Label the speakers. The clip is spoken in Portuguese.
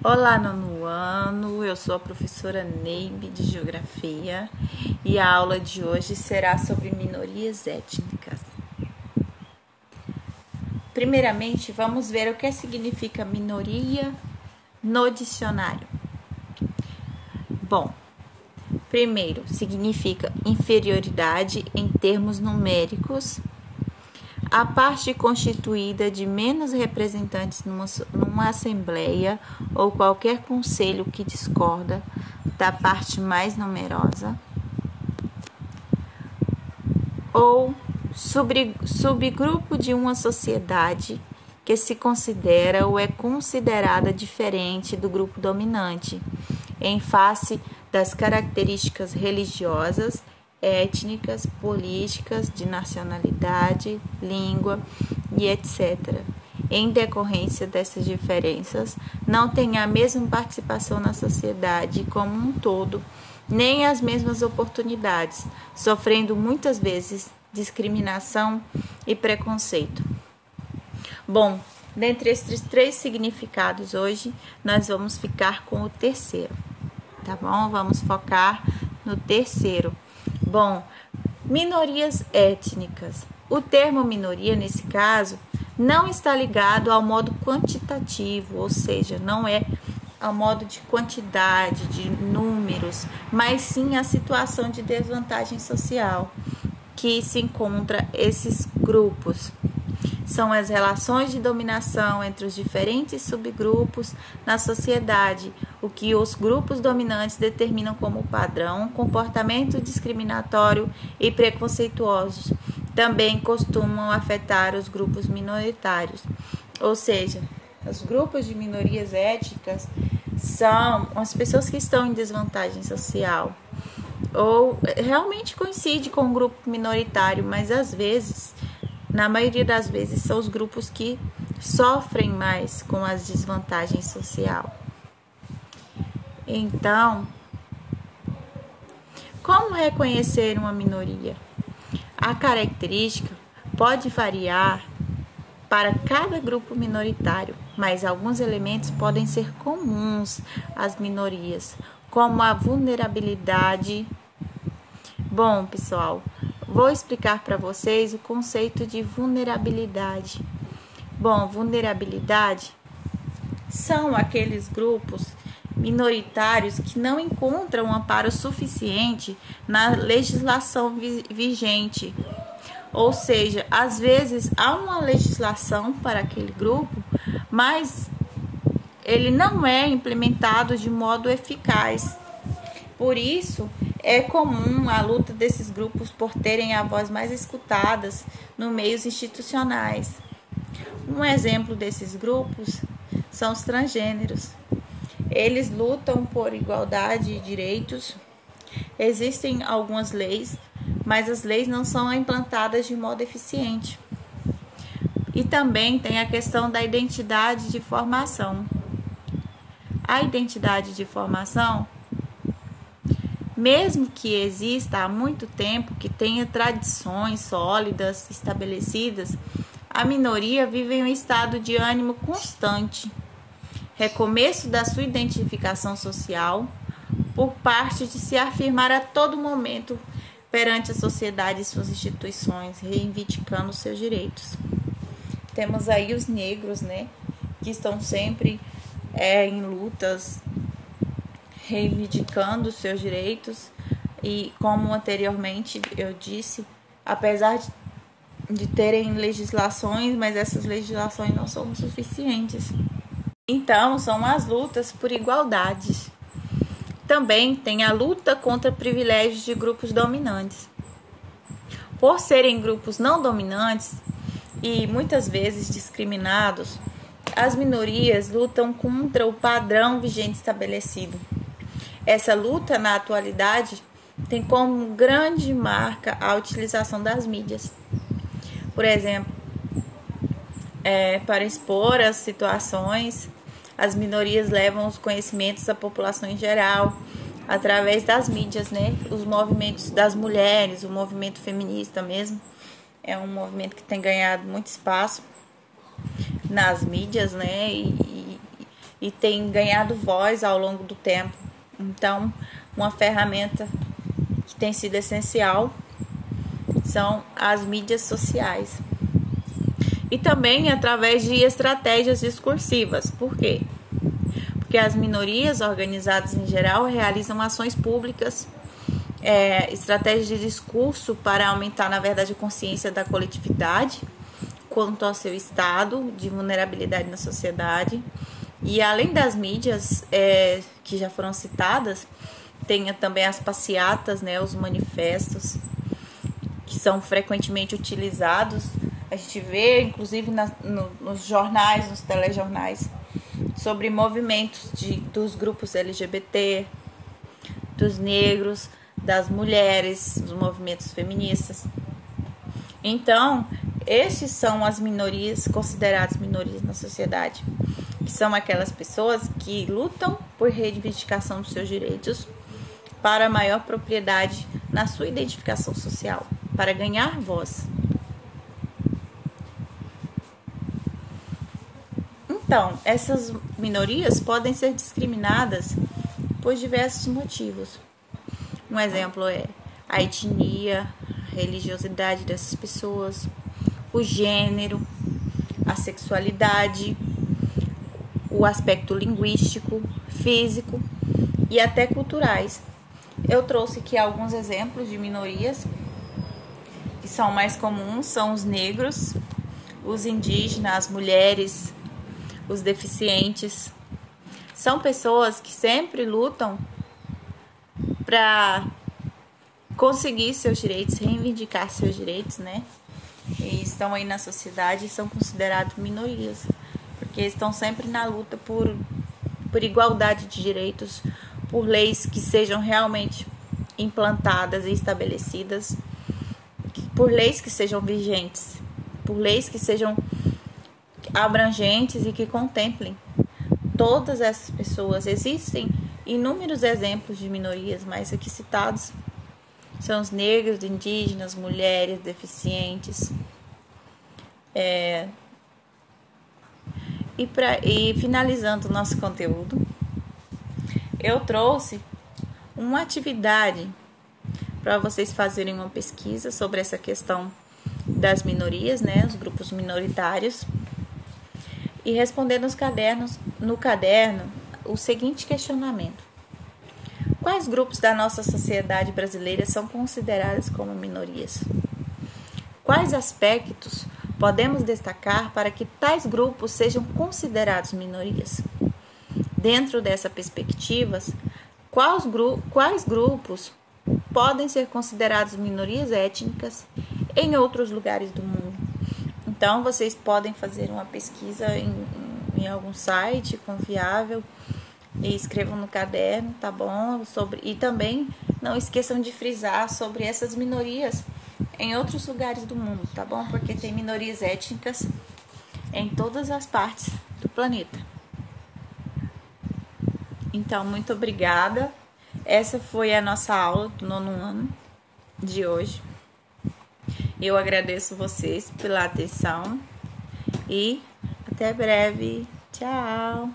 Speaker 1: Olá, nono ano, eu sou a professora Neibe de Geografia e a aula de hoje será sobre minorias étnicas. Primeiramente, vamos ver o que significa minoria no dicionário. Bom, primeiro, significa inferioridade em termos numéricos, a parte constituída de menos representantes numa assembleia ou qualquer conselho que discorda da parte mais numerosa, ou subgrupo de uma sociedade que se considera ou é considerada diferente do grupo dominante, em face das características religiosas, étnicas, políticas, de nacionalidade, língua e etc. Em decorrência dessas diferenças, não tem a mesma participação na sociedade como um todo, nem as mesmas oportunidades, sofrendo muitas vezes discriminação e preconceito. Bom, dentre esses três significados hoje, nós vamos ficar com o terceiro, tá bom? Vamos focar no terceiro. Bom, minorias étnicas. O termo minoria, nesse caso, não está ligado ao modo quantitativo, ou seja, não é ao modo de quantidade, de números, mas sim a situação de desvantagem social que se encontra esses grupos. São as relações de dominação entre os diferentes subgrupos na sociedade, o que os grupos dominantes determinam como padrão, comportamento discriminatório e preconceituosos. Também costumam afetar os grupos minoritários, ou seja, os grupos de minorias étnicas são as pessoas que estão em desvantagem social, ou realmente coincide com o grupo minoritário, mas às vezes, na maioria das vezes, são os grupos que sofrem mais com as desvantagens sociais. Então, como reconhecer uma minoria? A característica pode variar para cada grupo minoritário, mas alguns elementos podem ser comuns às minorias, como a vulnerabilidade. Bom, pessoal, vou explicar para vocês o conceito de vulnerabilidade. Bom, vulnerabilidade são aqueles grupos minoritários que não encontram um amparo suficiente na legislação vigente. Ou seja, às vezes há uma legislação para aquele grupo, mas ele não é implementado de modo eficaz. Por isso, é comum a luta desses grupos por terem a voz mais escutadas nos meios institucionais. Um exemplo desses grupos são os transgêneros. Eles lutam por igualdade de direitos. Existem algumas leis, mas as leis não são implantadas de modo eficiente. E também tem a questão da identidade de formação. A identidade de formação, mesmo que exista há muito tempo, que tenha tradições sólidas estabelecidas, a minoria vive em um estado de ânimo constante, recomeço da sua identificação social, por parte de se afirmar a todo momento perante a sociedade e suas instituições, reivindicando seus direitos. Temos aí os negros, que estão sempre em lutas, reivindicando seus direitos, e como anteriormente eu disse, apesar de terem legislações, mas essas legislações não são suficientes. Então, são as lutas por igualdade. Também tem a luta contra privilégios de grupos dominantes. Por serem grupos não dominantes e muitas vezes discriminados, as minorias lutam contra o padrão vigente estabelecido. Essa luta, na atualidade, tem como grande marca a utilização das mídias. Por exemplo, para expor as situações, as minorias levam os conhecimentos da população em geral, através das mídias, Os movimentos das mulheres, o movimento feminista mesmo, é um movimento que tem ganhado muito espaço nas mídias, e tem ganhado voz ao longo do tempo. Então, uma ferramenta que tem sido essencial são as mídias sociais. E também através de estratégias discursivas. Por quê? Porque as minorias organizadas em geral realizam ações públicas, estratégias de discurso para aumentar, na verdade, a consciência da coletividade quanto ao seu estado de vulnerabilidade na sociedade. E além das mídias que já foram citadas, tem também as passeatas, né, os manifestos, que são frequentemente utilizados. A gente vê, inclusive, nos jornais, nos telejornais, sobre movimentos dos grupos LGBT, dos negros, das mulheres, dos movimentos feministas. Então, estes são as minorias consideradas minorias na sociedade, que são aquelas pessoas que lutam por reivindicação dos seus direitos para maior propriedade na sua identificação social, para ganhar voz. Então, essas minorias podem ser discriminadas por diversos motivos. Um exemplo é a etnia, a religiosidade dessas pessoas, o gênero, a sexualidade, o aspecto linguístico, físico e até culturais. Eu trouxe aqui alguns exemplos de minorias que são mais comuns, são os negros, os indígenas, as mulheres, os deficientes. São pessoas que sempre lutam para conseguir seus direitos, reivindicar seus direitos, né? E estão aí na sociedade e são considerados minorias, porque estão sempre na luta por igualdade de direitos, por leis que sejam realmente implantadas e estabelecidas, por leis que sejam vigentes, por leis que sejam abrangentes e que contemplem todas essas pessoas. Existem inúmeros exemplos de minorias, mas aqui citados são os negros, indígenas, mulheres, deficientes. E finalizando o nosso conteúdo, eu trouxe uma atividade para vocês fazerem uma pesquisa sobre essa questão das minorias, né, os grupos minoritários, e responder no caderno o seguinte questionamento: quais grupos da nossa sociedade brasileira são considerados como minorias? Quais aspectos podemos destacar para que tais grupos sejam considerados minorias? Dentro dessa perspectiva, quais grupos podem ser considerados minorias étnicas em outros lugares do mundo? Então, vocês podem fazer uma pesquisa em algum site confiável e escrevam no caderno, tá bom? E também não esqueçam de frisar sobre essas minorias em outros lugares do mundo, tá bom? Porque tem minorias étnicas em todas as partes do planeta. Então, muito obrigada. Essa foi a nossa aula do 9º ano de hoje. Eu agradeço vocês pela atenção e até breve. Tchau!